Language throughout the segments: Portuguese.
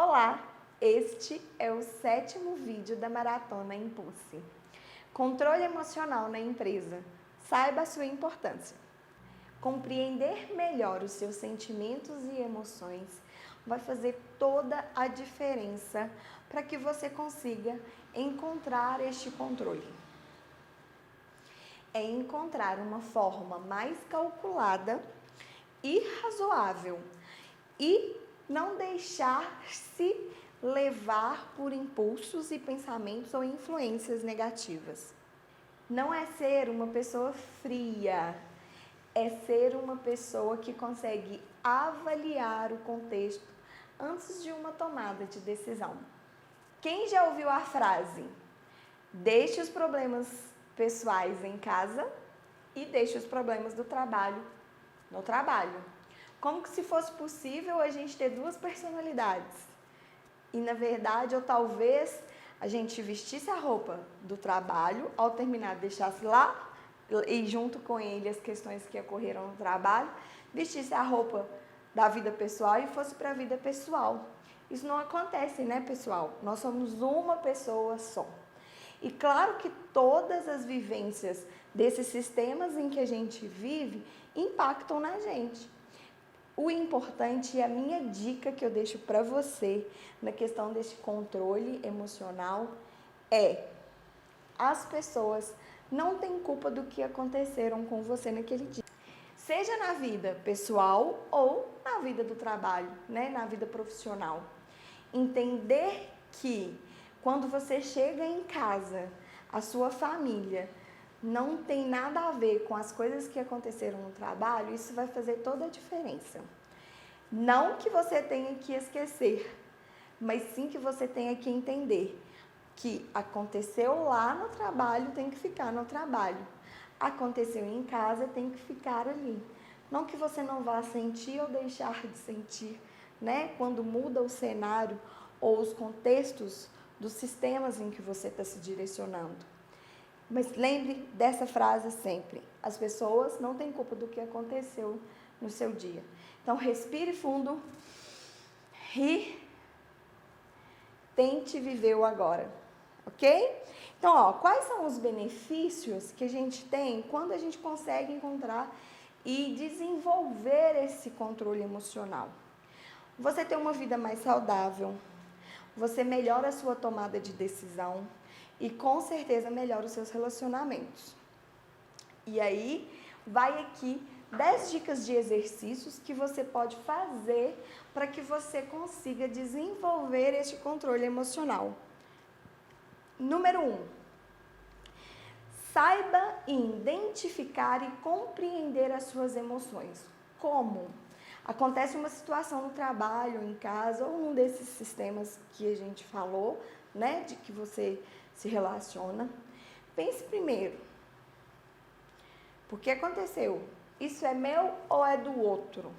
Olá, este é o 7º vídeo da Maratona Impulse. Controle emocional na empresa. Saiba a sua importância. Compreender melhor os seus sentimentos e emoções vai fazer toda a diferença para que você consiga encontrar este controle. É encontrar uma forma mais calculada e razoável e não deixar-se levar por impulsos e pensamentos ou influências negativas. Não é ser uma pessoa fria, é ser uma pessoa que consegue avaliar o contexto antes de uma tomada de decisão. Quem já ouviu a frase: deixe os problemas pessoais em casa e deixe os problemas do trabalho no trabalho? Como que se fosse possível a gente ter duas personalidades. E na verdade, ou talvez a gente vestisse a roupa do trabalho, ao terminar deixasse lá, e junto com ele as questões que ocorreram no trabalho, vestisse a roupa da vida pessoal e fosse para a vida pessoal. Isso não acontece, né, pessoal? Nós somos uma pessoa só. E claro que todas as vivências desses sistemas em que a gente vive impactam na gente. O importante e a minha dica que eu deixo para você na questão desse controle emocional é: as pessoas não têm culpa do que aconteceram com você naquele dia. Seja na vida pessoal ou na vida do trabalho, né? Na vida profissional. Entender que quando você chega em casa, a sua família não tem nada a ver com as coisas que aconteceram no trabalho, isso vai fazer toda a diferença. Não que você tenha que esquecer, mas sim que você tenha que entender que aconteceu lá no trabalho, tem que ficar no trabalho. Aconteceu em casa, tem que ficar ali. Não que você não vá sentir ou deixar de sentir, né? Quando muda o cenário ou os contextos dos sistemas em que você está se direcionando. Mas lembre dessa frase sempre: as pessoas não têm culpa do que aconteceu no seu dia. Então, respire fundo e tente viver o agora, ok? Então, quais são os benefícios que a gente tem quando a gente consegue encontrar e desenvolver esse controle emocional? Você tem uma vida mais saudável, você melhora a sua tomada de decisão e com certeza melhora os seus relacionamentos. E aí, vai aqui 10 dicas de exercícios que você pode fazer para que você consiga desenvolver este controle emocional. Número 1. Saiba identificar e compreender as suas emoções. Como? Acontece uma situação no trabalho, em casa, ou num desses sistemas que a gente falou, né, de que você se relaciona. Pense primeiro: por que aconteceu? Isso é meu ou é do outro?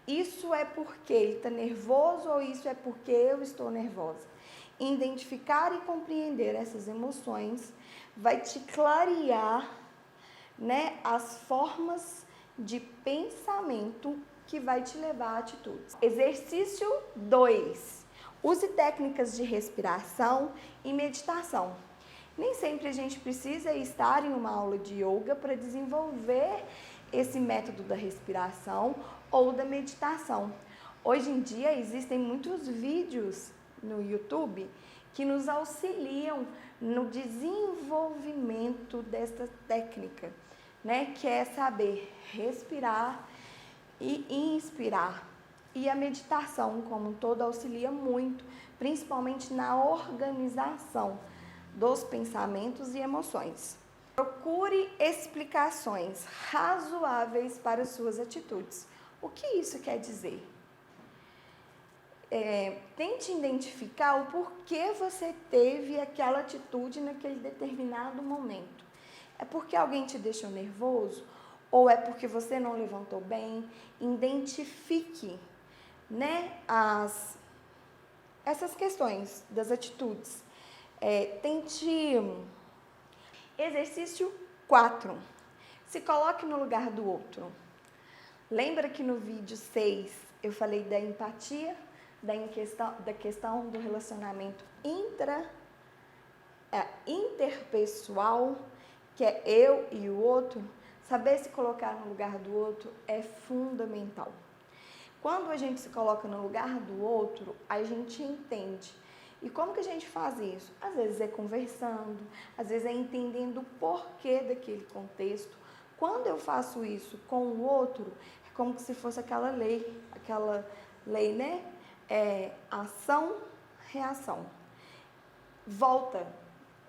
Isso é porque ele está nervoso ou isso é porque eu estou nervosa? Identificar e compreender essas emoções vai te clarear, né, as formas de pensamento que vai te levar a atitudes. Exercício 2. Use técnicas de respiração e meditação. Nem sempre a gente precisa estar em uma aula de yoga para desenvolver esse método da respiração ou da meditação. Hoje em dia existem muitos vídeos no YouTube que nos auxiliam no desenvolvimento desta técnica, né? Que é saber respirar e inspirar. E a meditação, como um todo, auxilia muito, principalmente na organização dos pensamentos e emoções. Procure explicações razoáveis para as suas atitudes. O que isso quer dizer? Tente identificar o porquê você teve aquela atitude naquele determinado momento. É porque alguém te deixou nervoso? Ou é porque você não levantou bem? Identifique, né, essas questões das atitudes. Tente. Exercício 4. Se coloque no lugar do outro. Lembra que no vídeo 6 eu falei da empatia, da questão do relacionamento interpessoal, que é eu e o outro, saber se colocar no lugar do outro é fundamental. Quando a gente se coloca no lugar do outro, a gente entende. E como que a gente faz isso? Às vezes é conversando, às vezes é entendendo o porquê daquele contexto. Quando eu faço isso com o outro, é como se fosse aquela lei, né? Ação, reação. Volta.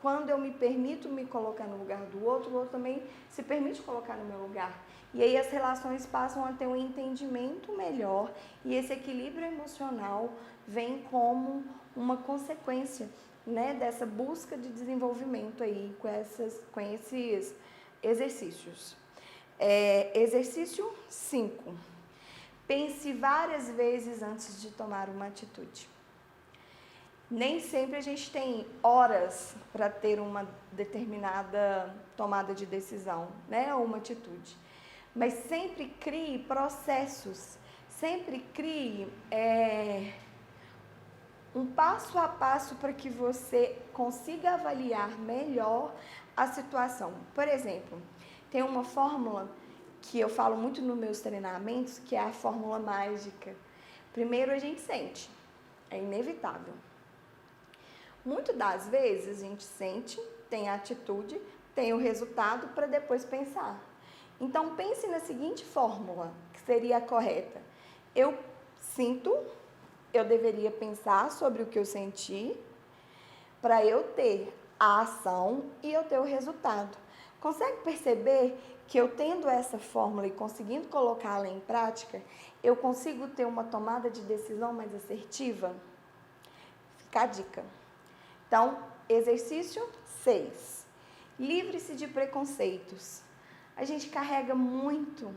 Quando eu me permito me colocar no lugar do outro, o outro também se permite colocar no meu lugar. E aí as relações passam a ter um entendimento melhor e esse equilíbrio emocional vem como uma consequência, né, dessa busca de desenvolvimento aí com esses exercícios. Exercício 5. Pense várias vezes antes de tomar uma atitude. Nem sempre a gente tem horas para ter uma determinada tomada de decisão, né, ou uma atitude. Mas sempre crie processos, sempre crie um passo a passo para que você consiga avaliar melhor a situação. Por exemplo, tem uma fórmula que eu falo muito nos meus treinamentos, que é a fórmula mágica. Primeiro a gente sente, é inevitável. Muitas das vezes a gente sente, tem a atitude, tem o resultado para depois pensar. Então pense na seguinte fórmula, que seria a correta. Eu sinto, eu deveria pensar sobre o que eu senti, para eu ter a ação e eu ter o resultado. Consegue perceber que eu tendo essa fórmula e conseguindo colocá-la em prática, eu consigo ter uma tomada de decisão mais assertiva? Fica a dica. Então, exercício 6. Livre-se de preconceitos. A gente carrega muito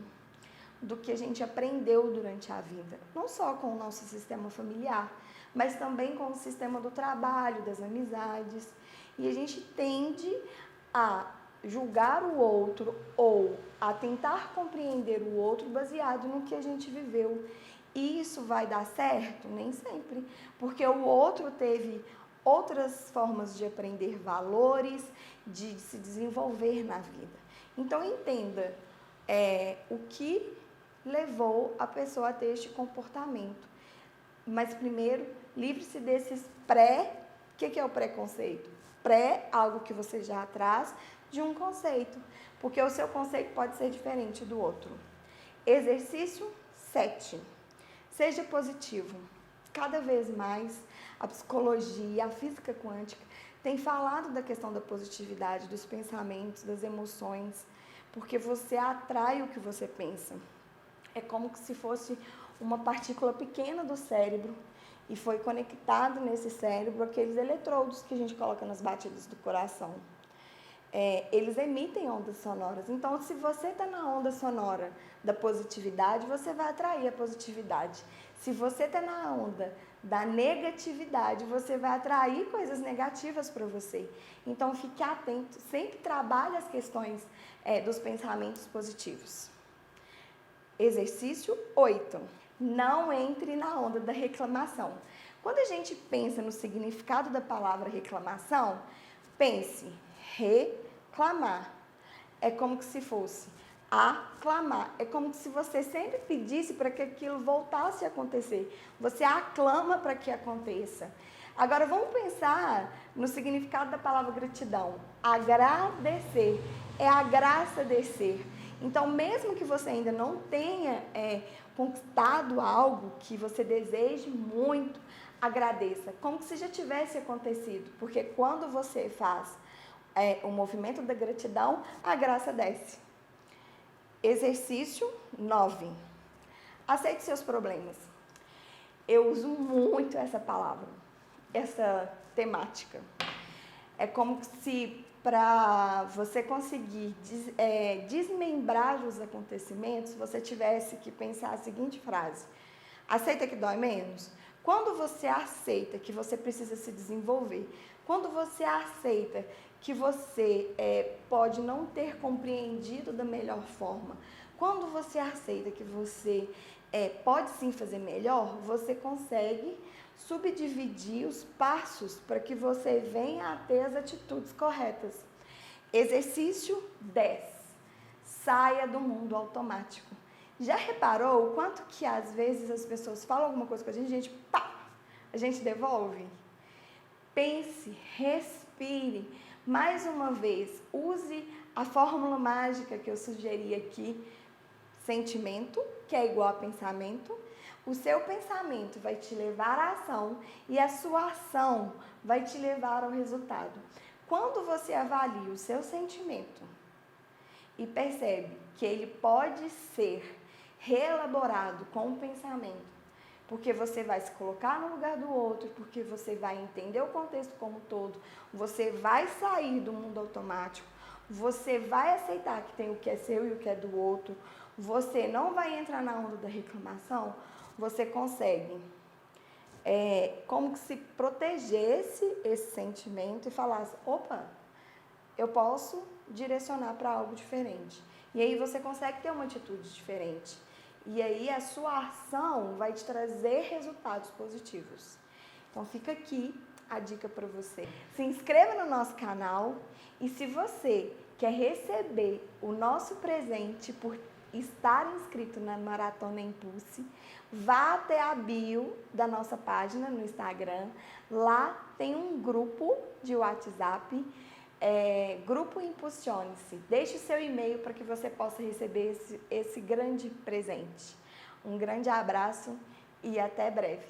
do que a gente aprendeu durante a vida, não só com o nosso sistema familiar, mas também com o sistema do trabalho, das amizades. E a gente tende a julgar o outro ou a tentar compreender o outro baseado no que a gente viveu. E isso vai dar certo? Nem sempre, porque o outro teve outras formas de aprender valores, de se desenvolver na vida. Então entenda o que levou a pessoa a ter este comportamento. Mas primeiro, livre-se desses o que é o preconceito? Algo que você já traz de um conceito, porque o seu conceito pode ser diferente do outro. Exercício 7. Seja positivo. Cada vez mais a psicologia, a física quântica tem falado da questão da positividade, dos pensamentos, das emoções, porque você atrai o que você pensa. É como se fosse uma partícula pequena do cérebro e foi conectado nesse cérebro aqueles eletrodos que a gente coloca nas batidas do coração. Eles emitem ondas sonoras. Então, se você está na onda sonora da positividade, você vai atrair a positividade. Se você está na onda da negatividade, você vai atrair coisas negativas para você. Então, fique atento, sempre trabalhe as questões dos pensamentos positivos. Exercício 8. Não entre na onda da reclamação. Quando a gente pensa no significado da palavra reclamação, pense reclamar. É como se fosse aclamar. É como se você sempre pedisse para que aquilo voltasse a acontecer. Você aclama para que aconteça. Agora vamos pensar no significado da palavra gratidão. Agradecer é a graça descer. Então, mesmo que você ainda não tenha conquistado algo que você deseje muito, agradeça, como se já tivesse acontecido. Porque quando você faz o movimento da gratidão, a graça desce. Exercício 9. Aceite seus problemas. Eu uso muito essa palavra, essa temática. É como se para você conseguir desmembrar os acontecimentos, você tivesse que pensar a seguinte frase: aceita que dói menos? Quando você aceita que você precisa se desenvolver, quando você aceita que você pode não ter compreendido da melhor forma, quando você aceita que você pode sim fazer melhor, você consegue subdividir os passos para que você venha a ter as atitudes corretas. Exercício 10. Saia do mundo automático. Já reparou o quanto que às vezes as pessoas falam alguma coisa com a gente a gente devolve? Pense, respire. Mais uma vez, use a fórmula mágica que eu sugeri aqui. Sentimento, que é igual a pensamento. O seu pensamento vai te levar à ação e a sua ação vai te levar ao resultado. Quando você avalia o seu sentimento e percebe que ele pode ser reelaborado com o pensamento, porque você vai se colocar no lugar do outro, porque você vai entender o contexto como um todo, você vai sair do mundo automático, você vai aceitar que tem o que é seu e o que é do outro, você não vai entrar na onda da reclamação, você consegue como que se protegesse esse sentimento e falasse, opa, eu posso direcionar para algo diferente. E aí você consegue ter uma atitude diferente. E aí a sua ação vai te trazer resultados positivos. Então fica aqui a dica para você. Se inscreva no nosso canal e se você quer receber o nosso presente por estar inscrito na Maratona Impulse, vá até a bio da nossa página no Instagram. Lá tem um grupo de WhatsApp, Grupo Impulsione-se. Deixe o seu e-mail para que você possa receber esse grande presente. Um grande abraço e até breve.